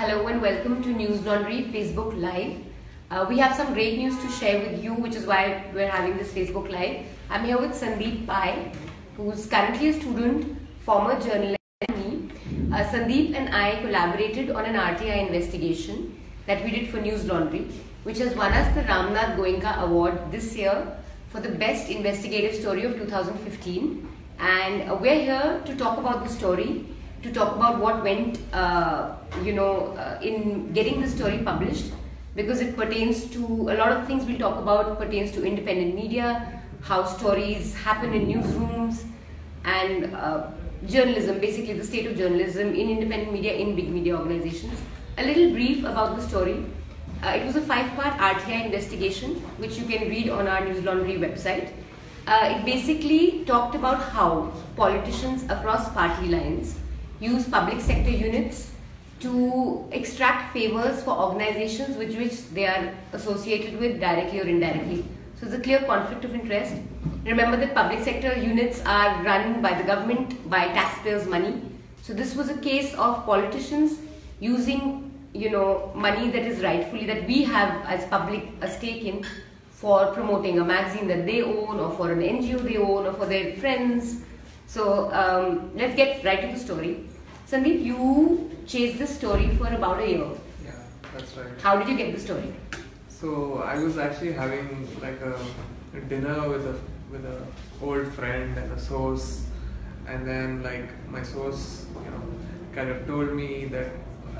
Hello and welcome to News Laundry Facebook Live. We have some great news to share with you, which is why we're having this Facebook Live. I'm here with Sandeep Pai, who's currently a student, former journalist, and me. Sandeep and I collaborated on an RTI investigation that we did for News Laundry, which has won us the Ramnath Goenka Award this year for the best investigative story of 2015. And we're here to talk about the story, to talk about what went, in getting the story published, because it pertains to a lot of things we'll talk about, pertains to independent media, how stories happen in newsrooms, and journalism, basically the state of journalism in independent media, in big media organizations. A little brief about the story. It was a 5-part RTI investigation, which you can read on our News Laundry website. It basically talked about how politicians across party lines use public sector units to extract favors for organizations with which they are associated with directly or indirectly. So it's a clear conflict of interest. Remember that public sector units are run by the government, by taxpayers' money. So this was a case of politicians using, money that is rightfully, that we have as public a stake in, for promoting a magazine that they own, or for an NGO they own, or for their friends. So let's get right to the story. Sandeep, you chased this story for about a year. Yeah, that's right. How did you get the story? So I was actually having like a dinner with a old friend and a source, and then like my source, kind of told me that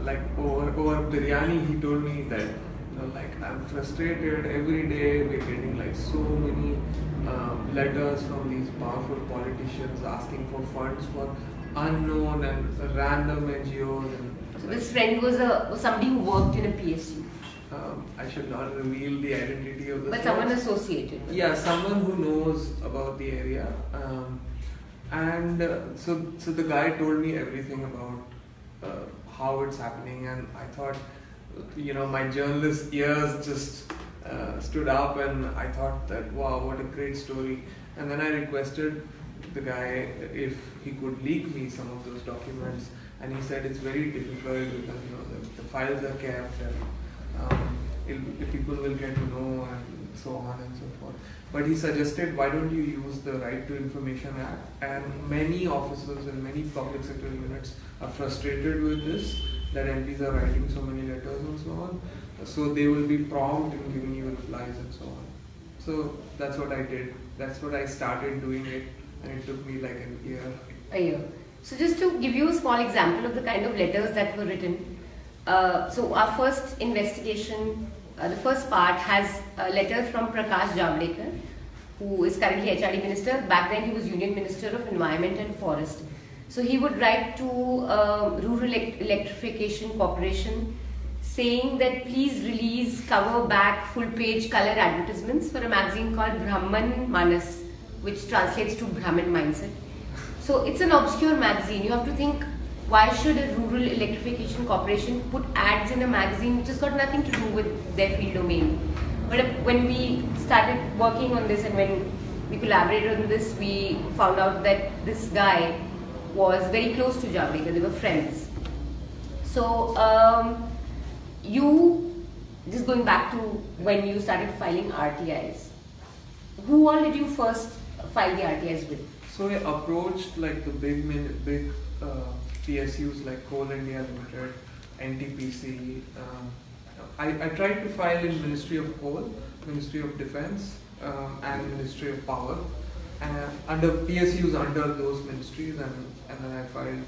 like over biryani, he told me that I'm frustrated every day. We're getting like so many letters from these powerful politicians asking for funds for unknown and random NGOs. So this friend was somebody who worked in a PSU. I should not reveal the identity of the. But someone associated. Yeah, someone who knows about the area, so the guy told me everything about how it's happening, and I thought, my journalist ears just stood up, and I thought that wow, what a great story. And then I requested the guy if he could leak me some of those documents, and he said it's very difficult because the files are kept, and people will get to know, and so on and so forth. But he suggested, why don't you use the Right to Information Act? And many officers and many public sector units are frustrated with this, that MPs are writing so many letters and so on. So they will be prompt in giving you replies and so on. So that's what I did. That's what I started doing it, and it took me like a year. A year. So just to give you a small example of the kind of letters that were written. So our first investigation, the first part has a letter from Prakash Javadekar, who is currently HRD Minister. Back then he was Union Minister of Environment and Forest. So he would write to Rural Electrification Corporation saying that please release cover back full page color advertisements for a magazine called Brahman Manas, which translates to Brahmin Mindset. So it's an obscure magazine. You have to think, why should a Rural Electrification Corporation put ads in a magazine which has got nothing to do with their field domain? But when we started working on this and when we collaborated on this, we found out that this guy was very close to Javadekar. They were friends. So you, just going back to when you started filing RTIs, who all did you first file the RTIs with? So I approached like the big PSUs like Coal India Limited, NTPC. I tried to file in Ministry of Coal, Ministry of Defence, and Ministry of Power, under PSUs under those ministries, and then I filed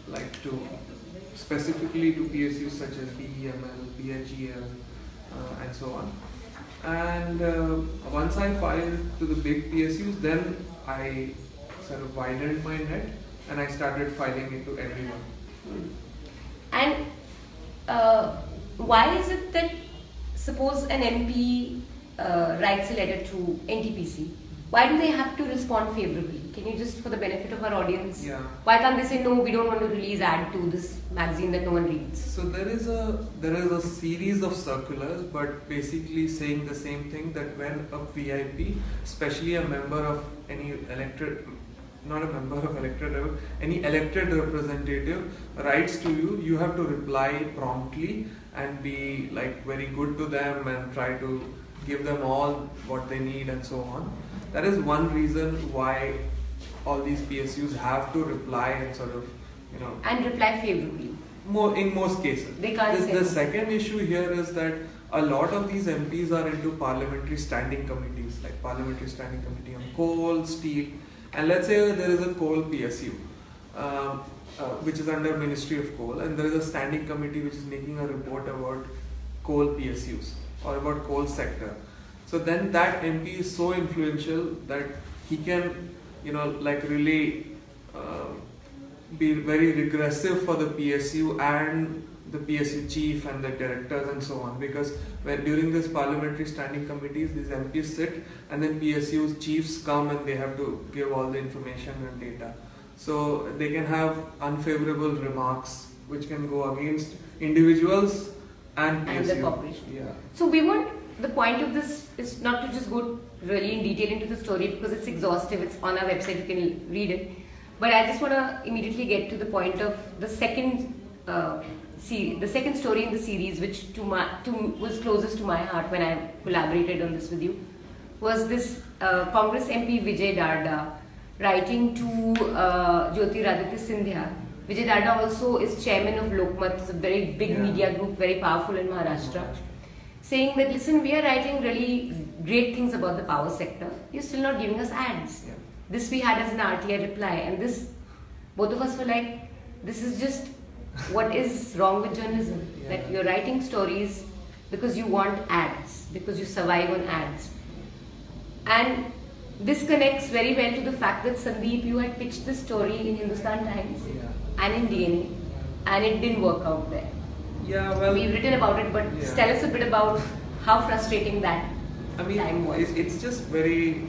like specifically to PSUs such as BEML, BHEL, and so on. And once I filed to the big PSUs, then I sort of widened my net and I started filing it to everyone. And why is it that, suppose an MP writes a letter to NTPC, why do they have to respond favorably? Can you just, for the benefit of our audience, why can't they say, no, we don't want to release ad to this magazine that no one reads? So there is a series of circulars, but basically saying the same thing, that when a VIP, especially a member of any elected not a member of elected level, any elected representative writes to you, you have to reply promptly and be like very good to them and try to give them all what they need and so on. That is one reason why all these PSUs have to reply and sort of, and reply favorably. In most cases. They can't say the second issue here is that a lot of these MPs are into parliamentary standing committees, like Parliamentary Standing Committee on Coal, Steel, and let's say there is a coal PSU, which is under Ministry of Coal, and there is a standing committee which is making a report about coal PSUs or about coal sector. So then that MP is so influential that he can, really be very regressive for the PSU and the PSU chief and the directors and so on, because during this parliamentary standing committees, these MPs sit and then PSU chiefs come and they have to give all the information and data. So they can have unfavorable remarks which can go against individuals and PSU. And the corporation. Yeah. So the point of this is not to just go really in detail into the story because it's exhaustive, it's on our website, you can read it. But I just want to immediately get to the point of the second story in the series, which was closest to my heart when I collaborated on this with you, was this Congress MP Vijay Darda writing to Jyotiraditya Scindia. Vijay Darda also is chairman of Lokmat, it's a very big media group, very powerful in Maharashtra, saying that, listen, we are writing really great things about the power sector, you're still not giving us ads. Yeah. This we had as an RTI reply, and this, both of us were like, this is just what is wrong with journalism, that you're writing stories because you want ads, because you survive on ads. And this connects very well to the fact that Sandeep, you had pitched this story in Hindustan Times and in DNA, and it didn't work out there. Yeah, well, we've written about it, but tell us a bit about how frustrating that time was. It's just very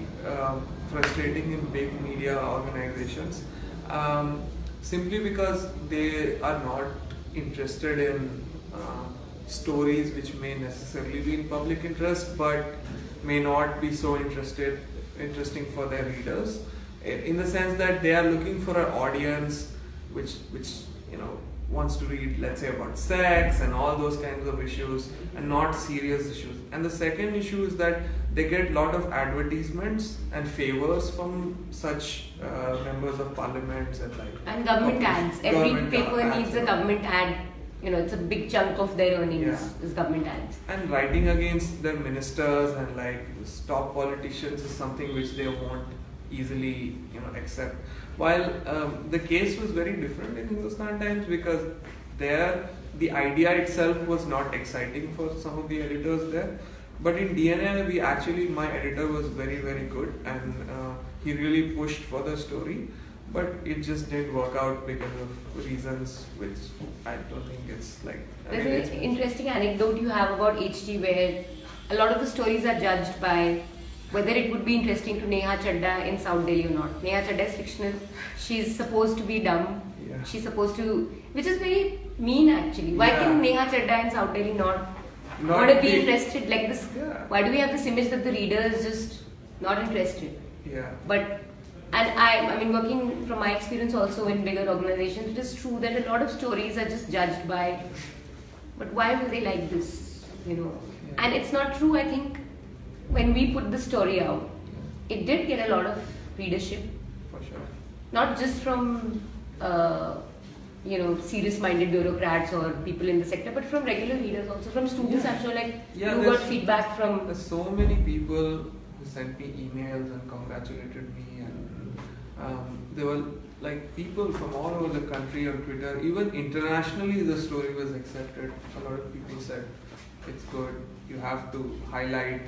frustrating in big media organizations, simply because they are not interested in stories which may necessarily be in public interest but may not be so interesting for their readers, in the sense that they are looking for an audience which wants to read, let's say, about sex and all those kinds of issues and not serious issues. And the second issue is that they get a lot of advertisements and favors from such members of parliaments and government ads. Every paper needs a government ad. It's a big chunk of their earnings is government ads. And writing against their ministers and top politicians is something which they won't easily accept. While the case was very different in Hindustan Times, because there the idea itself was not exciting for some of the editors there. But in DNA, my editor was very, very good, and he really pushed for the story. But it just didn't work out because of reasons which I don't think it's like. There's an interesting anecdote you have about HT where a lot of the stories are judged by whether it would be interesting to Neha Chadda in South Delhi or not. Neha Chadda is fictional. She's supposed to be dumb. Yeah. She's supposed to, which is very mean actually. Why can Neha Chadda in South Delhi not want to be interested like this? Yeah. Why do we have this image that the reader is just not interested? Yeah. And I mean, working from my experience also in bigger organizations, it is true that a lot of stories are just judged by, but why will they like this? Yeah. And it's not true. I think when we put the story out, it did get a lot of readership. For sure. Not just from serious-minded bureaucrats or people in the sector, but from regular readers also, from students. I'm sure you got feedback from. There's so many people who sent me emails and congratulated me, and there were people from all over the country on Twitter. Even internationally, the story was accepted. A lot of people said it's good. You have to highlight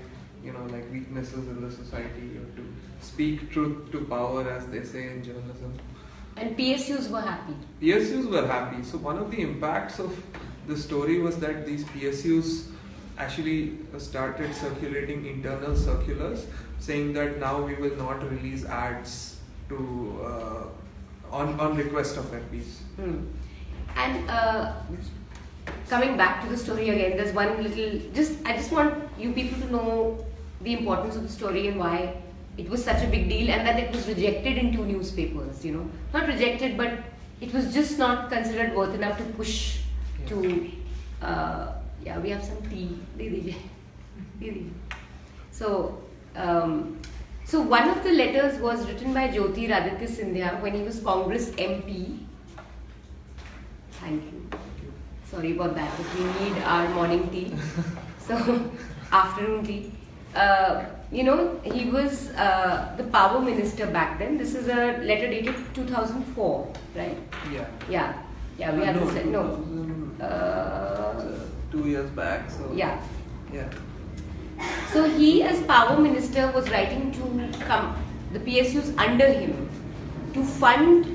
weaknesses in the society. You have to speak truth to power, as they say in journalism. And PSUs were happy. PSUs were happy. So one of the impacts of the story was that these PSUs actually started circulating internal circulars saying that now we will not release ads on request of MPs. And coming back to the story again, there's one little, I just want you people to know the importance of the story and why it was such a big deal and that it was rejected in 2 newspapers, you know. Not rejected, but it was just not considered worth enough to push to, yeah, we have some tea. So, so one of the letters was written by Jyotiraditya Scindia when he was Congress MP. Thank you. Sorry about that, but we need our morning tea. So, afternoon tea. You know, he was the power minister back then. This is a letter dated 2004, right? Yeah. Yeah, we have this letter. No. 2 years back. So Yeah. Yeah. So he, as power minister, was writing to the PSUs under him to fund,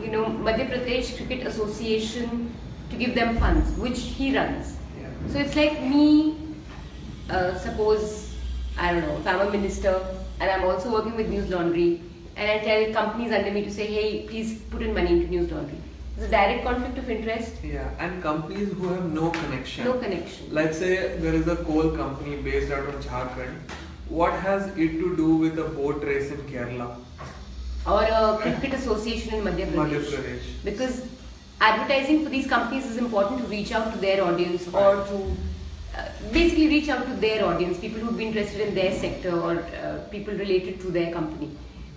you know, Madhya Pradesh Cricket Association to give them funds, which he runs. Yeah. So it's like me, suppose, I don't know, if I'm a minister and I'm also working with News Laundry and I tell companies under me to say, hey, please put in money into News Laundry. It's a direct conflict of interest. Yeah, and companies who have no connection. No connection. Let's say there is a coal company based out of Jharkhand. What has it to do with a boat race in Kerala? Or a cricket association in Madhya Pradesh. Because advertising for these companies is important to reach out to their audience or to basically reach out to their audience, people who would be interested in their sector or people related to their company.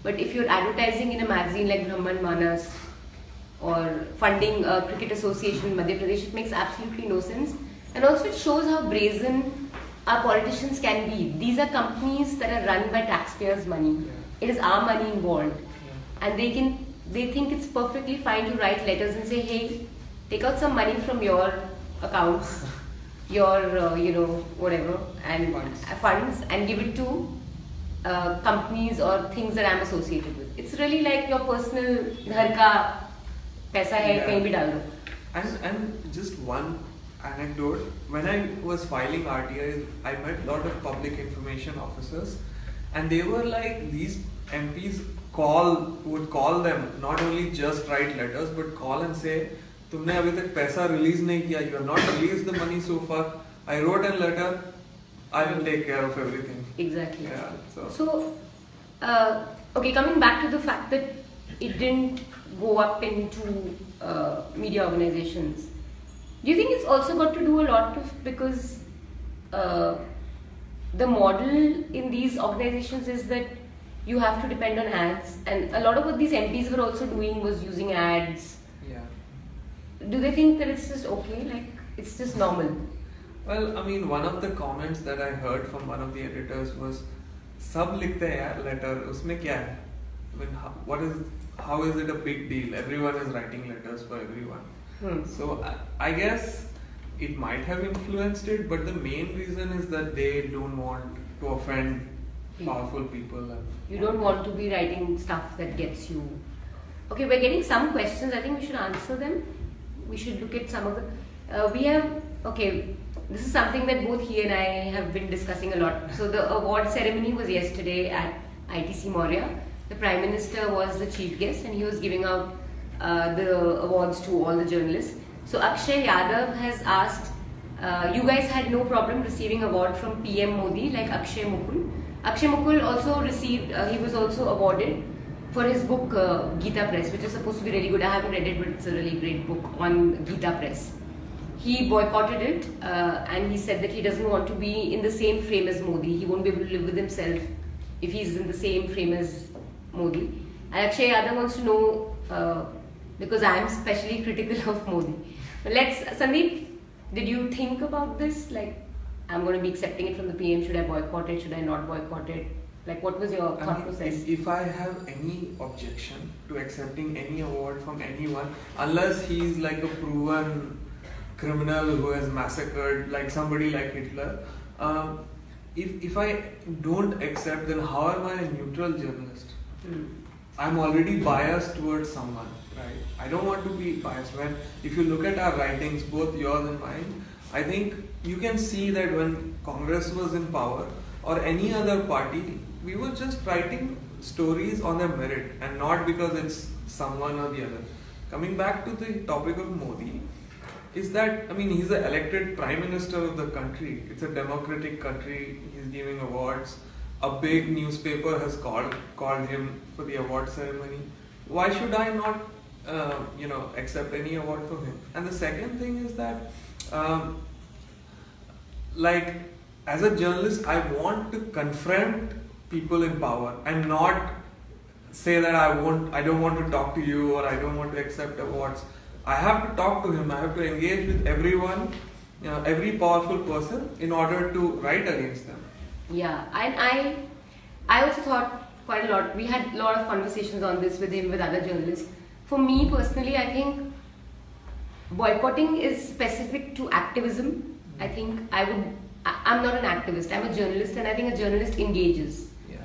But if you're advertising in a magazine like Brahman Manas or funding a cricket association in Madhya Pradesh, it makes absolutely no sense. And also it shows how brazen our politicians can be. These are companies that are run by taxpayers' money. Yeah. It is our money involved. Yeah. And they think it's perfectly fine to write letters and say, hey, take out some money from your accounts, your, you know, whatever, and funds and give it to companies or things that I'm associated with. It's really like your personal ghar ka paisa hai, kahin bhi dal do. And just one anecdote, when I was filing RTI, I met a lot of public information officers and they were like, these MPs would call them, not only just write letters but call and say, तुमने अभी तक पैसा release नहीं किया, you have not released the money so far. I wrote a letter, I will take care of everything. Exactly. Yeah. So okay, coming back to the fact that it didn't go up into media organizations, do you think it's also got to do a lot of because the model in these organizations is that you have to depend on ads, and a lot of what these MPs were also doing was using ads. Yeah. Do they think that it's just okay, like it's just normal? Well, I mean, one of the comments that I heard from one of the editors was, "Sab likhte hai yaar letter, usme kya hai?" I mean, how is it a big deal? Everyone is writing letters for everyone. So I guess it might have influenced it, but the main reason is that they don't want to offend powerful people. You don't want to be writing stuff that gets you. Okay, we're getting some questions. I think we should answer them. We should look at some of the. We have. Okay, this is something that both he and I have been discussing a lot. So the award ceremony was yesterday at ITC Maurya. The Prime Minister was the chief guest, and he was giving out the awards to all the journalists. So Akshay Yadav has asked, you guys had no problem receiving award from PM Modi like Akshay Mukul. Akshay Mukul also received, he was also awarded for his book Gita Press, which is supposed to be really good. I haven't read it, but it's a really great book on Gita Press. He boycotted it and he said that he doesn't want to be in the same frame as Modi. He won't be able to live with himself if he's in the same frame as Modi. And Akshay Yadav wants to know, because I am especially critical of Modi. Sandeep, did you think about this? Like, I'm going to be accepting it from the PM. Should I boycott it? Should I not boycott it? Like, what was your thought process? If I have any objection to accepting any award from anyone, unless he's like a proven criminal who has massacred like somebody like Hitler, if I don't accept, then how am I a neutral journalist? I'm already biased towards someone, right? I don't want to be biased. If you look at our writings, both yours and mine, I think you can see that when Congress was in power or any other party, we were just writing stories on their merit and not because it's someone or the other. Coming back to the topic of Modi, is that, I mean, he's the elected Prime Minister of the country. It's a democratic country. He's giving awards. a big newspaper has called him for the award ceremony. Why should I not, accept any award from him? And the second thing is that, like, as a journalist, I want to confront people in power and not say that I don't want to talk to you or I don't want to accept awards. I have to talk to him. I have to engage with everyone, every powerful person in order to write against them. Yeah, and I also thought quite a lot. We had a lot of conversations on this with him, with other journalists. For me personally, I think boycotting is specific to activism. I think I'm not an activist. I'm a journalist, and I think a journalist engages. Yeah.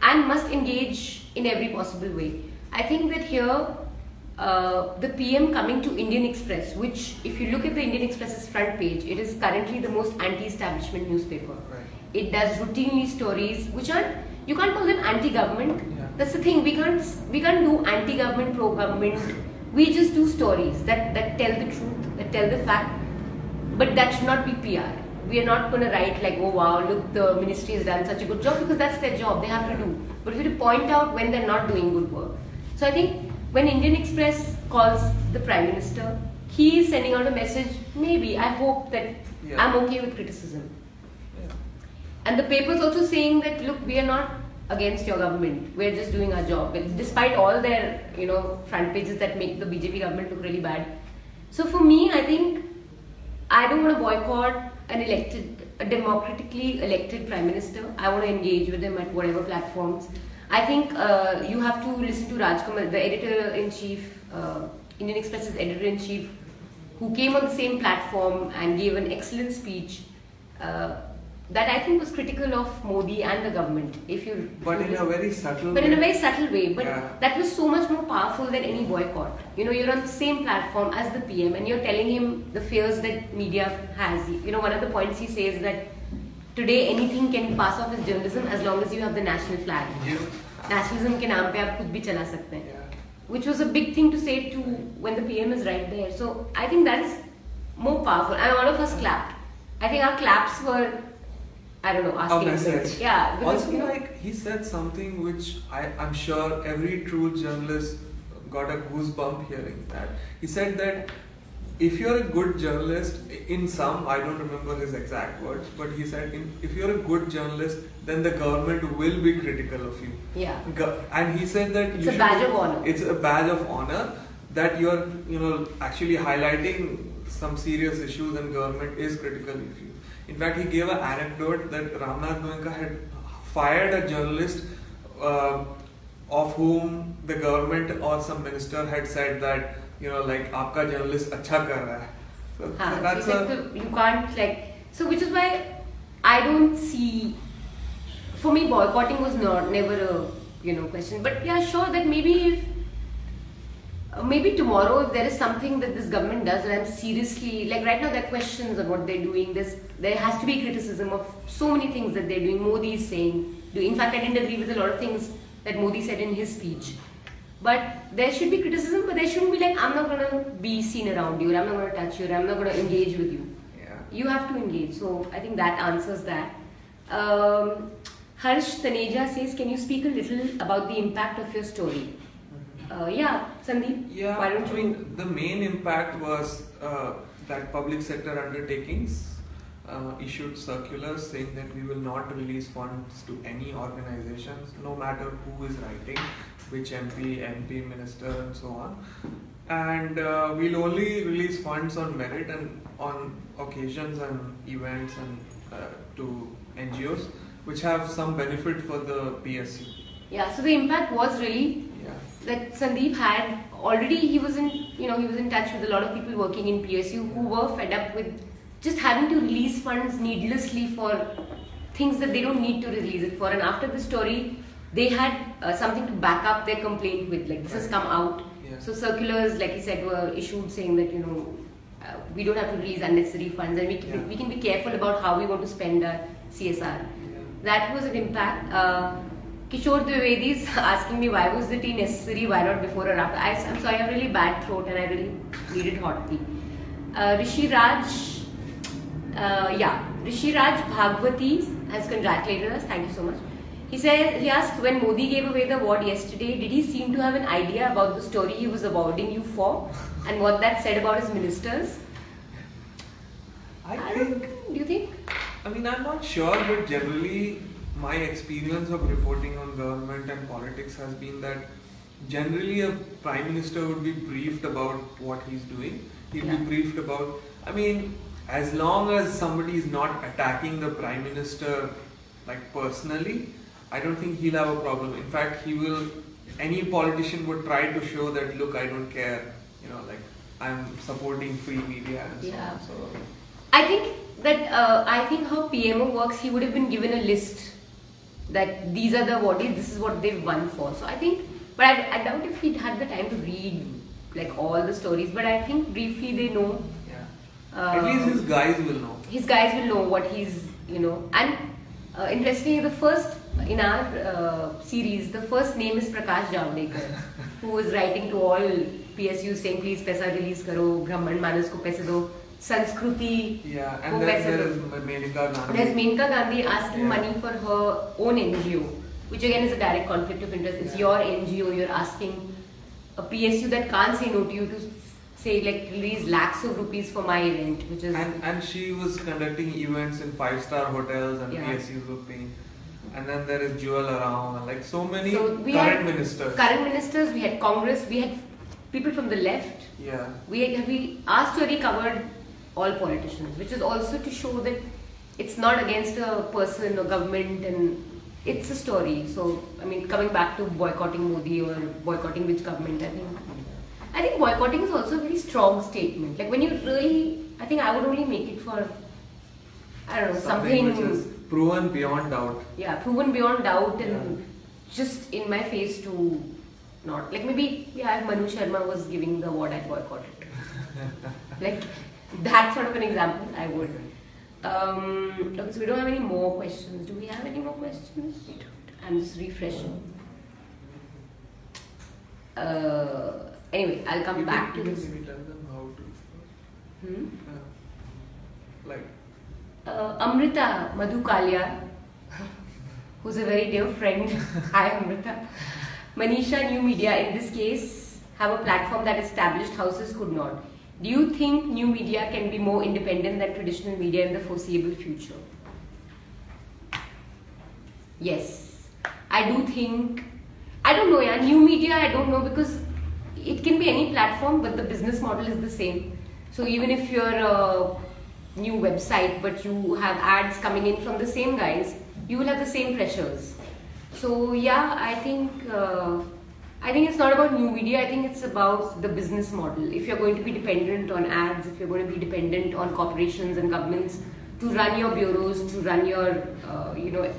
And must engage in every possible way. I think that here, the PM coming to Indian Express, which if you look at the Indian Express's front page, it is currently the most anti-establishment newspaper. Right. It does routinely stories which are, you can't call them anti-government. Yeah. That's the thing, we can't do anti-government, pro-government. We just do stories that tell the truth, that tell the fact. But that should not be PR. We are not going to write like, oh wow, look, the ministry has done such a good job, because that's their job, they have to do. But we have to point out when they're not doing good work. So I think when Indian Express calls the Prime Minister, he is sending out a message, maybe, I hope that I'm okay with criticism. Yeah. And the paper is also saying that, look, we are not against your government, we're just doing our job. Despite all their, front pages that make the BJP government look really bad. So for me, I think, I don't want to boycott a democratically elected Prime Minister. I want to engage with him at whatever platforms. I think you have to listen to Rajkamal, the editor-in-chief, Indian Express's editor-in-chief, who came on the same platform and gave an excellent speech that I think was critical of Modi and the government. But in a very subtle way. But in a very subtle way. But yeah. That was so much more powerful than any boycott. You're on the same platform as the PM and you're telling him the fears that media has. One of the points he says that today anything can pass off as journalism as long as you have the national flag. Yeah. Nationalism ke naam pe aap kuch bhi chala sakte hain. Yeah. Which was a big thing to say to when the PM is right there. So I think that is more powerful. And all of us clapped. I think our claps were, I don't know, asking a message. Yeah. Because, also, like, he said something which I'm sure every true journalist got a goosebump hearing that. He said that if you're a good journalist, in some, I don't remember his exact words, but he said, if you're a good journalist, then the government will be critical of you. Yeah. And he said that it's a badge of honor. It's a badge of honor that you're, actually highlighting some serious issues and government is critical of you. In fact, he gave an anecdote that Ramnath Goenka had fired a journalist of whom the government or some minister had said that, like, aapka journalist acha kar raha hai. So that's you can't so which is why I don't see, for me boycotting was never a question. But yeah, sure, that maybe tomorrow if there is something that this government does and I'm seriously, like right now there are questions on what they're doing, there has to be criticism of so many things that they're doing. Modi is saying, in fact I didn't agree with a lot of things that Modi said in his speech. But there should be criticism, but there shouldn't be like, I'm not going to be seen around you, or I'm not going to touch you, or I'm not going to engage with you. Yeah. You have to engage. So I think that answers that. Harsh Taneja says, can you speak a little about the impact of your story? Yeah, Sandeep. Yeah, why don't you? The main impact was that public sector undertakings issued circulars saying that we will not release funds to any organizations, no matter who is writing, which MP, minister, and so on. And we'll only release funds on merit and on occasions and events and to NGOs, which have some benefit for the PSU. Yeah, so the impact was really that Sandeep had already, he was in touch with a lot of people working in PSU who were fed up with just having to release funds needlessly for things that they don't need to release it for. And after the story, they had something to back up their complaint with, like this has come out. Yeah. So circulars, like he said, were issued saying that we don't have to release unnecessary funds and we can be careful about how we want to spend our CSR. Yeah. That was an impact. Kishore Dwivedi is asking me, why was the tea necessary, why not before or after? I'm sorry, I have really bad throat and I really needed hot tea. Rishi Raj Bhagwati has congratulated us. Thank you so much. He asked, when Modi gave away the award yesterday, did he seem to have an idea about the story he was awarding you for and what that said about his ministers? Do you think? I mean, I'm not sure, but generally my experience of reporting on government and politics has been that generally a prime minister would be briefed about what he's doing. He'd be briefed about, I mean, as long as somebody is not attacking the prime minister like personally, I don't think he'll have a problem. In fact, any politician would try to show that, look, I don't care, like I'm supporting free media and so on. So I think how PMO works, he would have been given a list that these are the awardees, this is what they've won for. So I think, but I doubt if he'd had the time to read like all the stories, but I think briefly they know. At least his guys will know. His guys will know what he's, and interestingly, in our series, the first name is Prakash Javadekar, who was writing to all PSUs saying, please paisa release karo, Brahman Manas ko paisa do, Sanskruti. Yeah, and then there is Manisha Gandhi. There's Manisha Gandhi asking money for her own NGO, which again is a direct conflict of interest. It's your NGO, you're asking a PSU that can't say no to you to say like release lakhs of rupees for my event, which is... And she was conducting events in 5-star hotels and PSUs were paying. And then there is Jewel around and like so many current ministers. Current ministers, we had Congress, we had people from the left. Yeah. Our story covered all politicians, which is also to show that it's not against a person or government, and it's a story. So, I mean, coming back to boycotting Modi or boycotting which government, I think boycotting is also a very strong statement. Like when you really, I think I would only make it for, I don't know, something which is proven beyond doubt. Yeah, proven beyond doubt, and just in my face to not, like maybe, if Manu Sharma was giving the award, I'd boycott it. Like that sort of an example, I would. Okay, so we don't have any more questions. Do we have any more questions? We don't. I'm just refreshing. Anyway, I'll come back to this. Maybe tell them how to. Like. Amrita Madhukalia, who's a very dear friend. Hi, Amrita. Manisha, new media in this case have a platform that established houses could not. Do you think new media can be more independent than traditional media in the foreseeable future? Yes. I do think, I don't know, new media, I don't know, because it can be any platform, but the business model is the same. So even if you're a new website, but you have ads coming in from the same guys, you will have the same pressures. So yeah, I think it's not about new media. I think it's about the business model. If you're going to be dependent on ads, if you're going to be dependent on corporations and governments to run your bureaus, to run your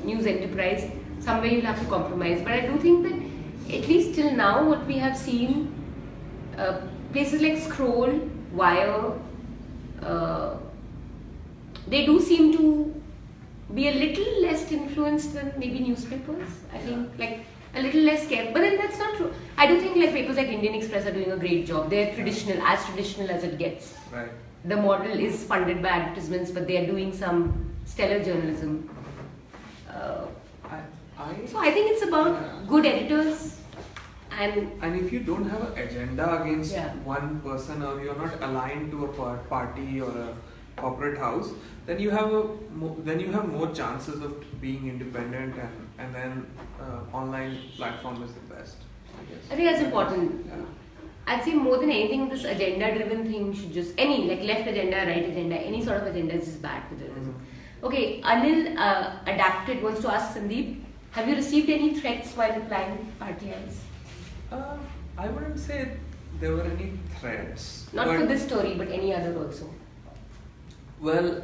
news enterprise, somewhere you'll have to compromise. But I do think that at least till now, what we have seen, places like Scroll, Wire, they do seem to be a little less influenced than maybe newspapers. I think like a little less scared, but then that's not true. I do think like papers like Indian Express are doing a great job. They're traditional as it gets. Right. The model is funded by advertisements, but they are doing some stellar journalism. So I think it's about good editors. And if you don't have an agenda against one person, or you're not aligned to a party or a corporate house, then you have more chances of being independent, and then online platform is the best, I guess. I think that's important. Yeah. I'd say more than anything, this agenda-driven thing should just, any like left agenda, right agenda, any sort of agenda is just bad for journalism. Okay, Anil Adapted wants to ask Sandeep, have you received any threats while replying party ads? I wouldn't say there were any threats. Not for this story, but any other also. Well,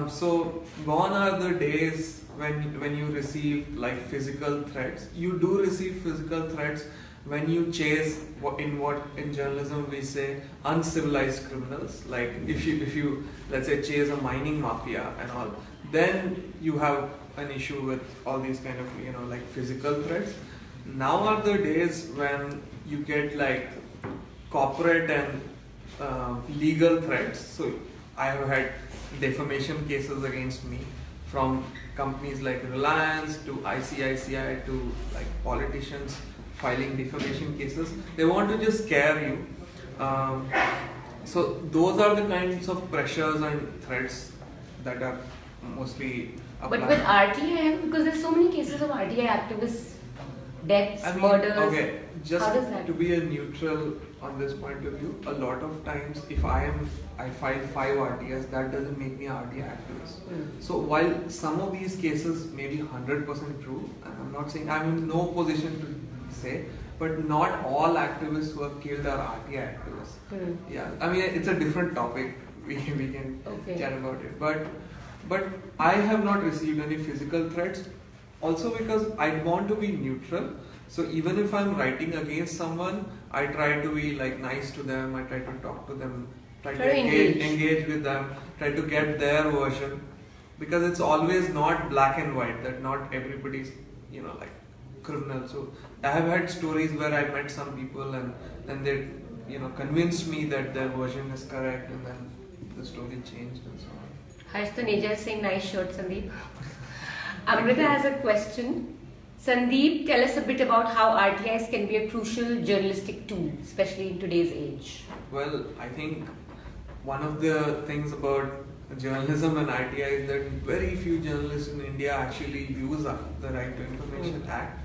so gone are the days when you receive like physical threats. You do receive physical threats when you chase in journalism we say uncivilized criminals. Like if you let's say chase a mining mafia and all, then you have an issue with all these kind of like physical threats. Now are the days when you get like corporate and legal threats. So I have had defamation cases against me from companies like Reliance to ICICI to like politicians filing defamation cases. They want to just scare you. So those are the kinds of pressures and threats that are mostly applied. But with RTI, because there's so many cases of RTI activists, deaths, murders. Okay, just how does that? to be a neutral on this point of view, a lot of times if I file 5 RTIs, that doesn't make me an RTI activist. So while some of these cases may be 100% true, and I'm not saying, I'm in no position to say, but not all activists who are killed are RTI activists. Yeah, I mean it's a different topic. We can chat about it. But I have not received any physical threats. Also because I want to be neutral. So even if I'm writing against someone, I try to be like nice to them. I try to talk to them. Try to engage with them. Try to get their version. Because it's always not black and white. That not everybody's like criminal. So I have had stories where I met some people and then they convinced me that their version is correct, and then the story changed and so on. Harsh Taneja is saying nice shirt, Sandeep. Amrita has a question. Sandeep, tell us a bit about how RTIs can be a crucial journalistic tool, especially in today's age. Well, I think one of the things about journalism and RTI is that very few journalists in India actually use the Right to Information Act.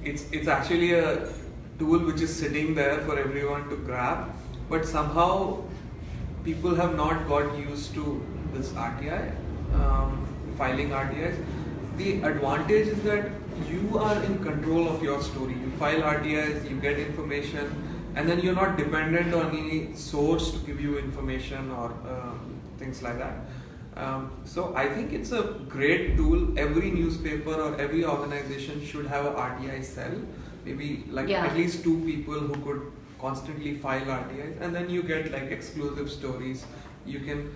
It's actually a tool which is sitting there for everyone to grab, but somehow people have not got used to this RTI, filing RTIs. The advantage is that you are in control of your story. You file RTIs, you get information, and then you're not dependent on any source to give you information or things like that. So I think it's a great tool. Every newspaper or every organization should have a RTI cell. Maybe at least 2 people who could constantly file RTIs, and then you get like exclusive stories. You can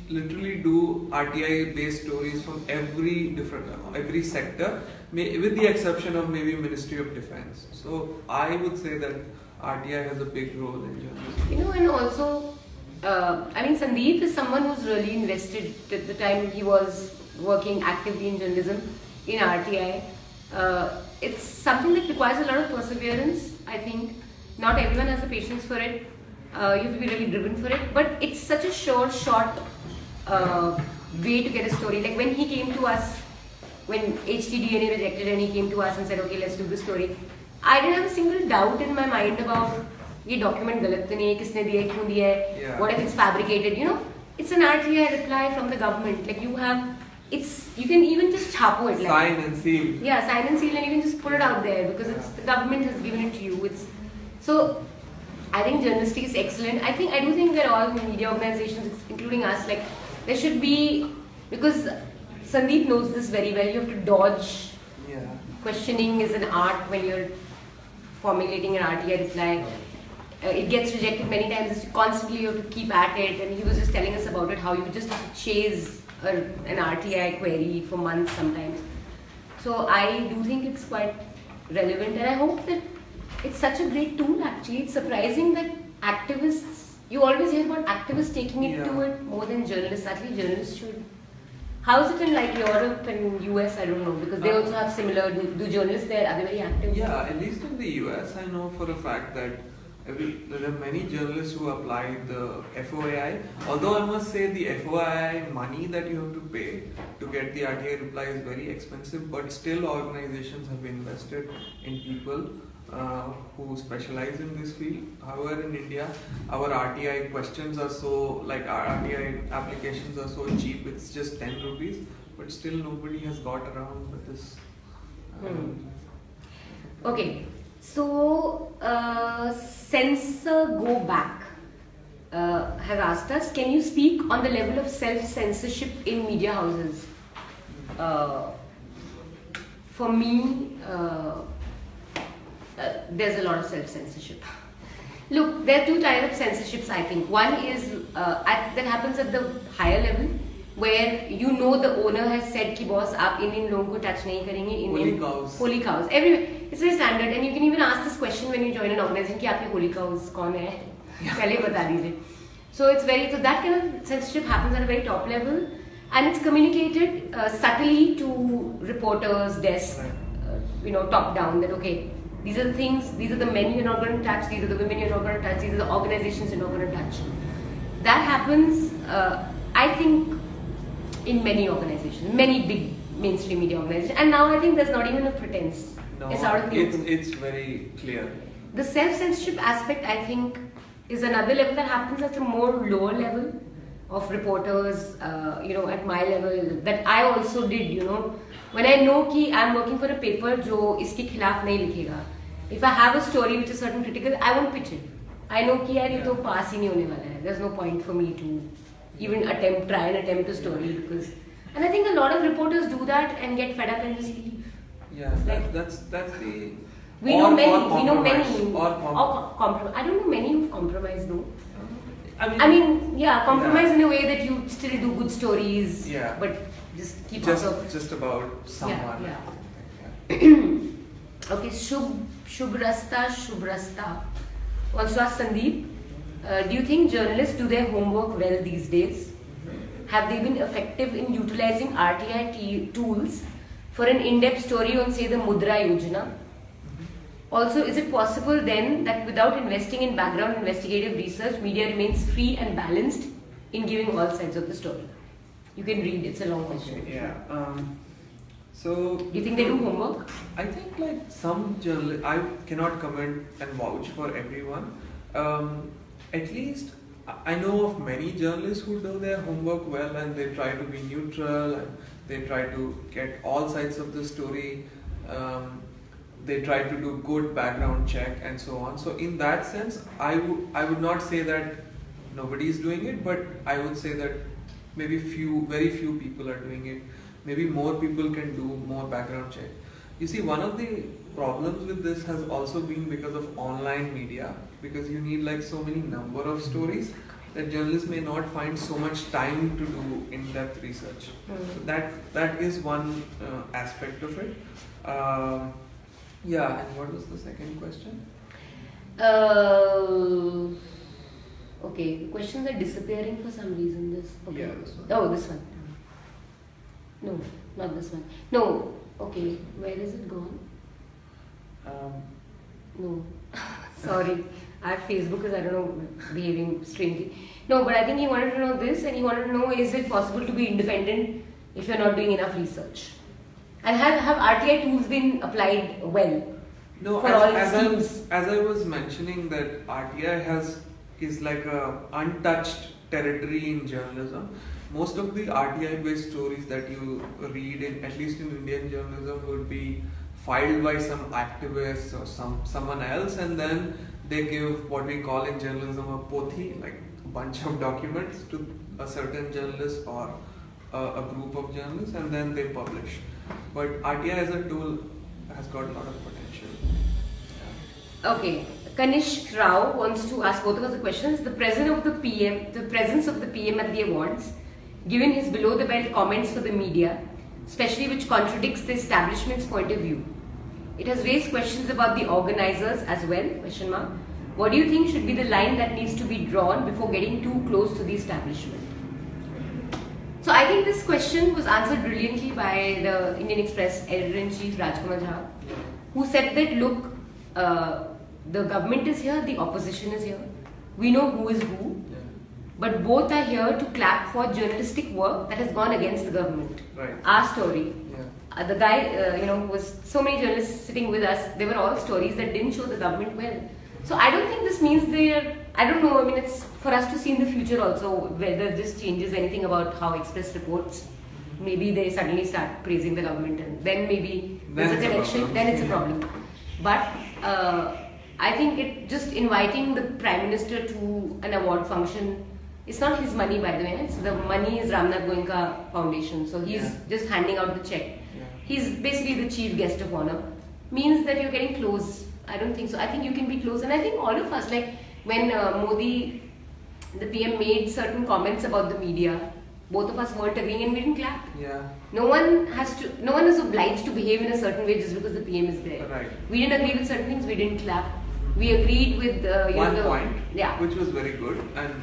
literally do RTI based stories from every sector, with the exception of maybe Ministry of Defense. So I would say that RTI has a big role in journalism. And also, Sandeep is someone who's really invested. At the time he was working actively in journalism, in RTI. It's something that requires a lot of perseverance. I think not everyone has the patience for it. You have to be really driven for it. But it's such a short way to get a story. Like when he came to us, when HTDNA rejected and he came to us and said, okay, let's do the story, I didn't have a single doubt in my mind about ये document गलत तो नहीं है, किसने दिया है, क्यों दिया है, what if it's fabricated, it's an RTI reply from the government. Like you can even just chapo it. Sign and seal. Yeah, sign and seal, and you can just put it out there because the government has given it to you. So I think journalistic is excellent. I do think that all media organizations, including us, like there should be, because Sandeep knows this very well, you have to dodge. Questioning is an art when you're formulating an RTI reply. It gets rejected many times. Constantly you have to keep at it, and he was just telling us about it, how you just have to chase an RTI query for months sometimes. So I do think it's quite relevant, and I hope that it's such a great tool actually. It's surprising that activists, you always hear about activists taking it to it more than journalists. Actually journalists should. How is it in like Europe and US? I don't know, because they also have similar, do journalists there, are they very active? Yeah, at least in the US I know for a fact that there are many journalists who applied the FOII. Although I must say the FOII money that you have to pay to get the RTI reply is very expensive, but still organizations have invested in people who specialize in this field. However, in India, our RTI questions are so, like our RTI applications are so cheap, it's just 10 rupees, but still nobody has got around with this. Okay, so Censor Go Back has asked us, can you speak on the level of self-censorship in media houses? For me, there's a lot of self-censorship. Look, there are 2 types of censorships, I think. One is that happens at the higher level, where the owner has said कि boss आप इन लोगों को touch नहीं करेंगे, holy cows everywhere. It's very standard, and you can even ask this question when you join an organization कि आपके holy cows कौन है, पहले बता दीजिए. So that kind of censorship happens at a very top level, and it's communicated subtly to reporters, desk, top down, that okay, these are the things, these are the men you're not going to touch, these are the women you're not going to touch, these are the organizations you're not going to touch. That happens, I think, in many organizations, many big mainstream media organizations, and now I think there's not even a pretense. No, it's out of the open. It's very clear. The self-censorship aspect, I think, is another level that happens at a more lower level of reporters, at my level, that I also did, when I know कि I'm working for a paper जो इसके खिलाफ नहीं लिखेगा. If I have a story which is certain critical, I won't pitch it. I know कि यार ये तो pass ही नहीं होने वाला है. There's no point for me to even try and attempt a story because, and I think a lot of reporters do that and get fed up and just leave. Yeah, that's the. We know many. Or compromise. I don't know many who've compromised though. Compromise in a way that you still do good stories. Yeah. But just keep just about someone. Yeah. Okay, Shubhrasta wants to ask Sandeep, do you think journalists do their homework well these days? Have they been effective in utilizing RTI tools for an in-depth story on, say, the Mudra Yojana? Also, is it possible then that without investing in background investigative research, media remains free and balanced in giving all sides of the story? You can read, it's a long question. Yeah. So, do you think they do homework? I think like some journalists, I cannot comment and vouch for everyone. At least I know of many journalists who do their homework well and they try to be neutral and they try to get all sides of the story. They try to do good background check and so on. So in that sense, I would not say that nobody is doing it, but I would say that maybe very few people are doing it. Maybe more people can do more background check. You see, one of the problems with this has also been because of online media, because you need like so many number of stories that journalists may not find so much time to do in-depth research. So that is one aspect of it. Yeah, and what was the second question? Okay, the questions are disappearing for some reason. Yeah, this one. Oh, this one. No, not this one. No, okay, where is it gone? No, sorry. Our Facebook is, I don't know, behaving strangely. No, but I think he wanted to know this, and he wanted to know, is it possible to be independent if you're not doing enough research? And have RTI tools been applied well? No, for as I was mentioning that RTI is like a untouched territory in journalism. Most of the RTI based stories that you read in, at least in Indian journalism, would be filed by some activist or someone else, and then they give what we call in journalism a pothi, like a bunch of documents to a certain journalist or a group of journalists, and then they publish. But RTI as a tool has got a lot of potential. Yeah. Okay, Kanish Rao wants to ask both of us the questions. The presence of the PM at the awards, given his below the belt comments for the media, especially which contradicts the establishment's point of view. It has raised questions about the organizers as well, question mark. What do you think should be the line that needs to be drawn before getting too close to the establishment? So I think this question was answered brilliantly by the Indian Express editor-in-chief Rajkumar Jha, who said that look, the government is here, the opposition is here. We know who is who, but both are here to clap for journalistic work that has gone against the government. Right. Our story. Yeah. The guy, was so many journalists sitting with us. They were all stories that didn't show the government well. So I don't think this means I don't know. I mean, it's for us to see in the future also whether this changes anything about how Express reports. Maybe they suddenly start praising the government, and then maybe there's a connection. Then it's a problem. But I think it just inviting the Prime Minister to an award function. It's not his money, by the way. It's the money is Ramnath Goenka Foundation. So he's just handing out the check. Yeah. He's basically the chief guest of honor. Means that you're getting close. I don't think so. I think you can be close. And I think all of us, like when Modi, the PM, made certain comments about the media, both of us weren't agreeing and we didn't clap. Yeah. No one is obliged to behave in a certain way just because the PM is there. Right. We didn't agree with certain things, we didn't clap. We agreed with one point, yeah, which was very good, and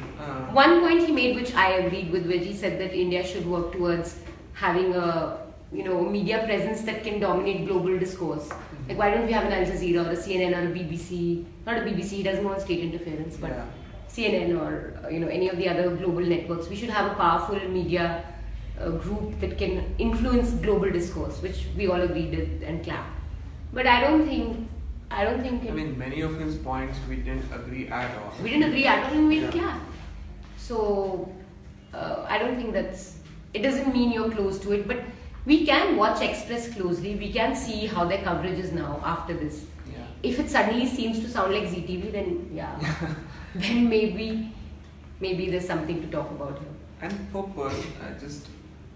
one point he made which I agreed with, which he said that India should work towards having a media presence that can dominate global discourse. Like, why don't we have an Al Jazeera or a CNN or a BBC? Not a BBC, he doesn't want state interference, but CNN or any of the other global networks. We should have a powerful media group that can influence global discourse, which we all agreed with and clapped. But I don't think. I mean, many of his points we didn't agree at all. We didn't agree at all, and we clapped. So I don't think it doesn't mean you're close to it, but we can watch Express closely. We can see how their coverage is now after this. Yeah. If it suddenly seems to sound like ZTV, then then maybe there's something to talk about here. And for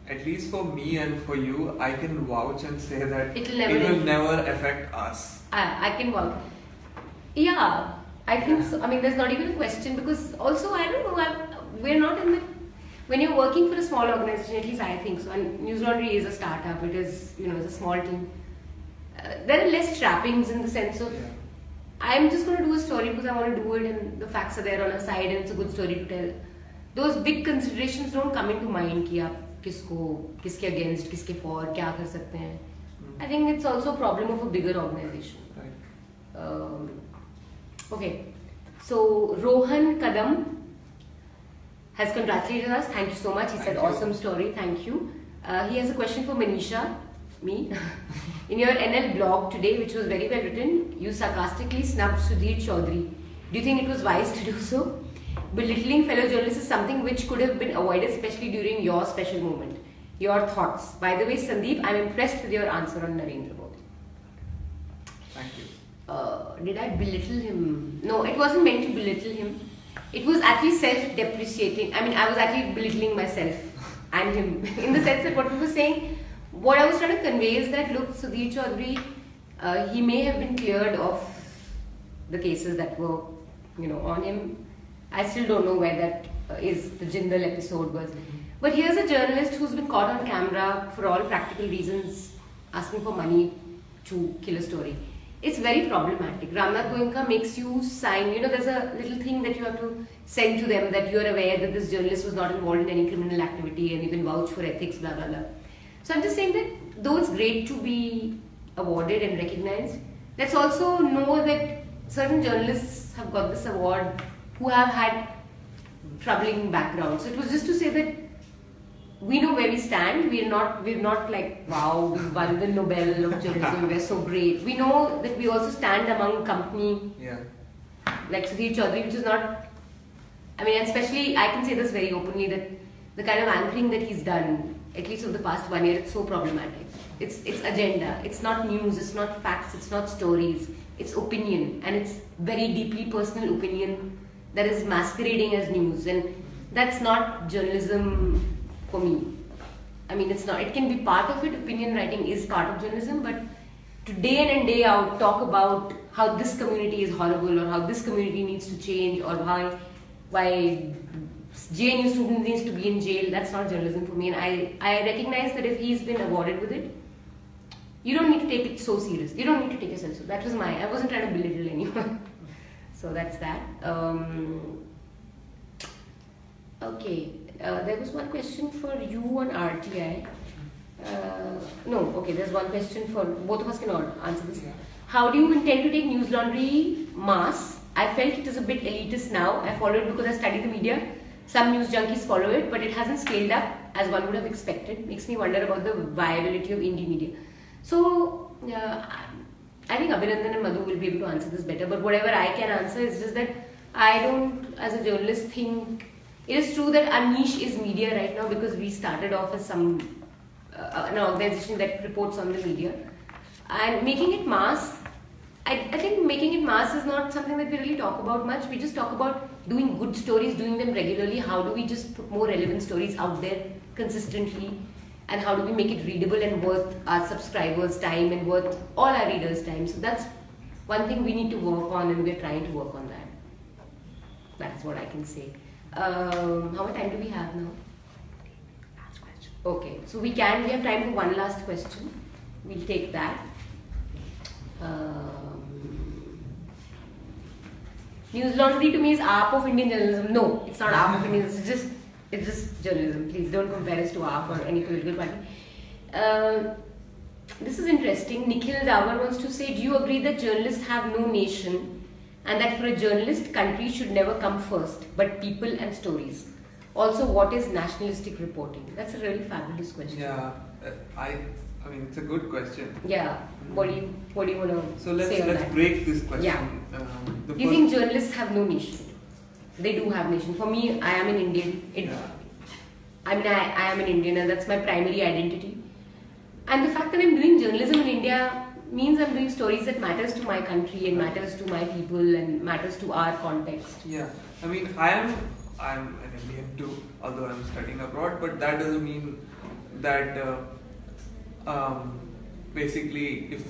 at least for me and for you, I can vouch and say that it will never affect us. I can vouch. Yeah, I think so. I mean, there's not even a question, because also, I don't know, we're not in the... When you're working for a small organization, at least I think so, and News Laundry is a startup, it is, it's a small team. There are less trappings in the sense of, I'm just going to do a story because I want to do it and the facts are there on a side and it's a good story to tell. Those big considerations don't come into mind कि आप किसके against, किसके for, क्या कर सकते हैं. I think it's also a problem of a bigger organization. Right. Okay, so Rohan Kadam has congratulated us. Thank you so much. He said, awesome story. Thank you. He has a question for Manisha, me. In your NL blog today, which was very well written, you sarcastically snubbed Sudhir Chaudhary. Do you think it was wise to do so? Belittling fellow journalists is something which could have been avoided, especially during your special moment. Your thoughts. By the way, Sandeep, I'm impressed with your answer on Narendra Modi. Thank you. Did I belittle him? No, it wasn't meant to belittle him. It was actually self-depreciating. I mean, I was actually belittling myself and him in the sense that what we were saying, what I was trying to convey is that, look, Sudhir Chaudhary, he may have been cleared of the cases that were, on him. I still don't know where that is, the Jindal episode was. But here's a journalist who's been caught on camera for all practical reasons, asking for money to kill a story. It's very problematic. Ramnath Goenka makes you sign, there's a little thing that you have to send to them that you're aware that this journalist was not involved in any criminal activity and you can vouch for ethics, blah, blah, blah. So I'm just saying that though it's great to be awarded and recognized, let's also know that certain journalists have got this award who have had troubling backgrounds. So it was just to say that we know where we stand. We're not like, wow, we won the Nobel of journalism, we're so great. We know that we also stand among company like Sudhir Chaudhary, which is not, I mean, especially I can say this very openly, that the kind of anchoring that he's done, at least over the past 1 year, it's so problematic. It's agenda, it's not news, it's not facts, it's not stories, it's opinion, and it's very deeply personal opinion that is masquerading as news, and that's not journalism for me. I mean, it's not. It can be part of it. Opinion writing is part of journalism, but to day in and day out talk about how this community is horrible or how this community needs to change or why JNU student needs to be in jail, that's not journalism for me. And I recognize that if he's been awarded with it, you don't need to take it so serious. You don't need to take yourself so. That was I wasn't trying to belittle anyone. So that's that. Okay. There was one question for you on RTI. There's one question for both of us can all answer this. How do you intend to take News Laundry mass? I felt it is a bit elitist now. I follow it because I study the media. Some news junkies follow it, but it hasn't scaled up as one would have expected. Makes me wonder about the viability of indie media. So, I think Abhinandan and Madhu will be able to answer this better, but whatever I can answer is just that I don't, as a journalist, think it is true that our niche is media right now because we started off as an organization that reports on the media. And making it mass, I think making it mass is not something that we really talk about much. We just talk about doing good stories, doing them regularly. How do we just put more relevant stories out there consistently? And how do we make it readable and worth our subscribers' time and worth all our readers' time? So that's one thing we need to work on, and we're trying to work on that. That's what I can say. How much time do we have now? Last question. Okay, so we have time for one last question. We'll take that. News laundry to me is AAP of Indian journalism. No, it's not AAP of Indian. It's just journalism. Please don't compare us to AAP or any political party. This is interesting. Nikhil Dawar wants to say, do you agree that journalists have no nation and that for a journalist, country should never come first, but people and stories? Also, what is nationalistic reporting? That's a really fabulous question. Yeah, I mean, it's a good question. Yeah. What do you want to So say on let's that? break this question. Yeah. The You think journalists have no nation? They do have nation. For me, I am an Indian. I mean, I am an Indian, and that's my primary identity. And the fact that I'm doing journalism in India means I'm doing stories that matters to my country and matters to my people and matters to our context. Yeah, I mean, I'm an Indian too, although I'm studying abroad, but that doesn't mean that basically if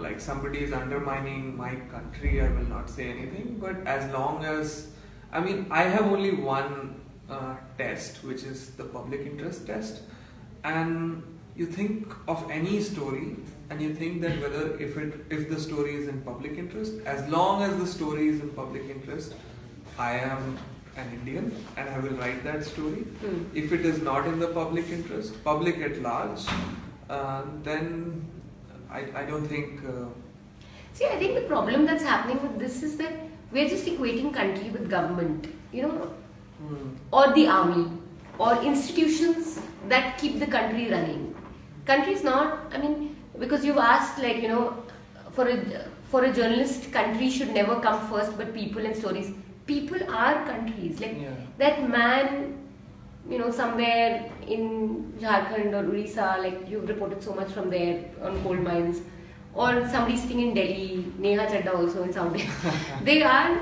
like somebody is undermining my country, I will not say anything. But as long as, I mean, I have only one test, which is the public interest test, and you think of any story and you think that whether if the story is in public interest, as long as the story is in public interest, I am an Indian and I will write that story. If it is not in the public interest, public at large, then I don't think. See, I think the problem that's happening with this is that we're just equating country with government, or the army, or institutions that keep the country running. Country is not, I mean, because you've asked, like, for a journalist, country should never come first, but people and stories. People are countries. Like, that man, somewhere in Jharkhand or Odisha, like, you've reported so much from there on coal mines, or somebody sitting in Delhi, Neha Chadda also in Saudi. They are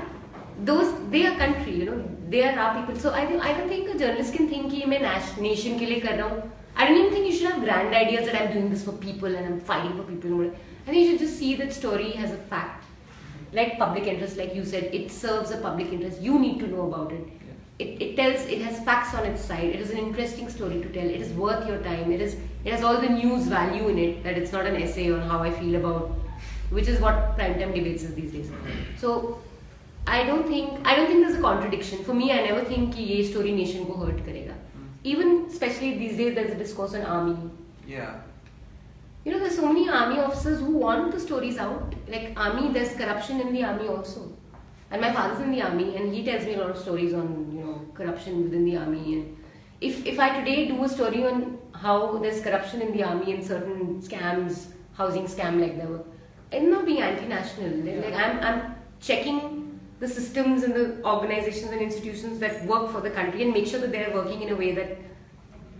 country, they are our people. So I don't think a journalist can think कि मैं nation के लिए कर रहा हूँ. I don't even think you should have grand ideas that I'm doing this for people and I'm fighting for people. I think you should just see that story has a fact. Like public interest, like you said, it serves a public interest. You need to know about it. It has facts on its side. It is an interesting story to tell. It is worth your time. It has all the news value in it, that it's not an essay on how I feel about, which is what primetime debates is these days. So I don't think there's a contradiction. For me, I never think कि ये story nation को hurt करेगा. Even especially these days, there's a discourse on army. Yeah. There's so many army officers who want the stories out. Like army, there's corruption in the army also. And my father's in the army, and he tells me a lot of stories on corruption within the army. And if I today do a story on how there's corruption in the army and certain scams, housing scam like that, I'm not being anti-national. Like I'm checking the systems and the organizations and institutions that work for the country and make sure that they're working in a way that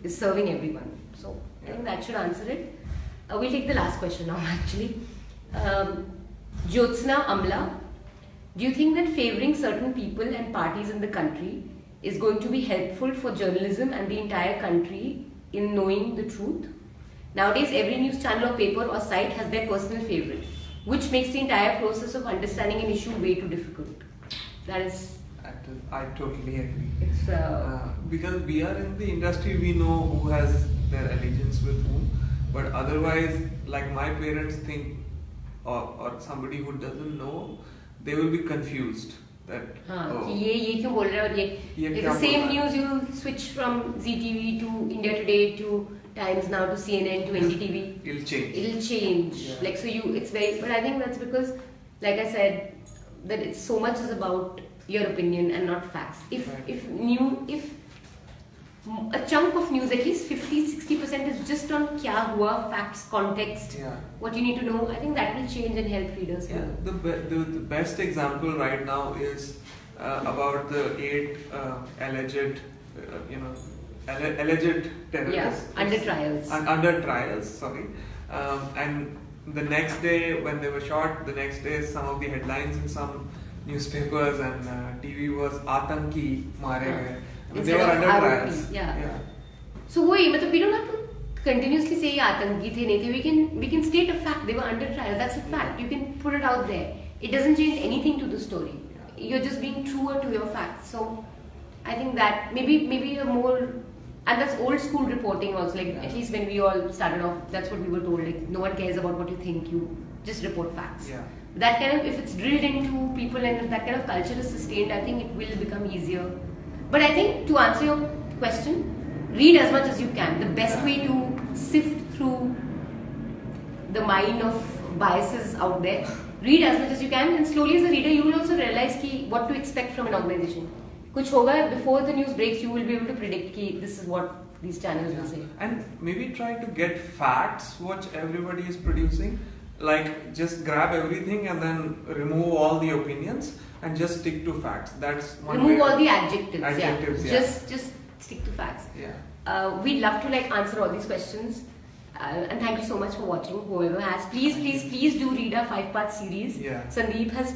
is serving everyone. So I think that should answer it. We'll take the last question now actually. Jyotsna Amla, do you think that favoring certain people and parties in the country is going to be helpful for journalism and the entire country in knowing the truth? Nowadays, every news channel or paper or site has their personal favorite, which makes the entire process of understanding an issue way too difficult. That is... I totally agree. It's because we are in the industry, we know who has their allegiance with whom, but otherwise, like my parents think, or somebody who doesn't know, they will be confused. That ये क्यों बोल रहा है और ये the same news you switch from ZTV to India Today to Times Now to CNN to NDTV. It'll change. Yeah. Like it's very. But I think that's because, like I said, that it's so much is about your opinion and not facts. If a chunk of news, at least 50-60% is just on kya hua, facts, context, what you need to know, I think that will change and help readers. Yeah, the best example right now is about the 8 alleged terrorists. Yeah, under trials. Under trials, sorry. And the next day, when they were shot, some of the headlines in some newspapers and TV was Atanki Mare Gaye. They were under trials. Yeah. So we don't have to continuously say Atanki the nahi. We can state a fact. They were under trial. That's a fact. You can put it out there. It doesn't change anything to the story. You're just being truer to your facts. So I think that maybe a more, and that's old school reporting also. Like at least when we all started off, that's what we were told. Like no one cares about what you think. You just report facts. Yeah. that kind of, if it's drilled into people and if that kind of culture is sustained, I think it will become easier. But I think to answer your question, read as much as you can. The best way to sift through the mine of biases out there, read as much as you can, and slowly as a reader you will also realize what to expect from an organization. Kuch hoga, before the news breaks you will be able to predict this is what these channels will say. And maybe try to get facts which everybody is producing. Like just grab everything and then remove all the opinions and just stick to facts. That's one remove way. All the adjectives. Yeah. Just stick to facts. Yeah. We'd love to answer all these questions. And thank you so much for watching. Whoever has, please do read our 5-part series. Yeah. Sandeep has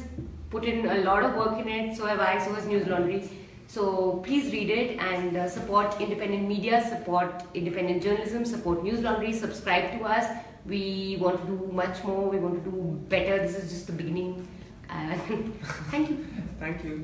put in a lot of work in it. So have I. So has News Laundry. So please read it and support independent media, support independent journalism, support News Laundry, subscribe to us. We want to do much more. We want to do better. This is just the beginning. Thank you. Thank you.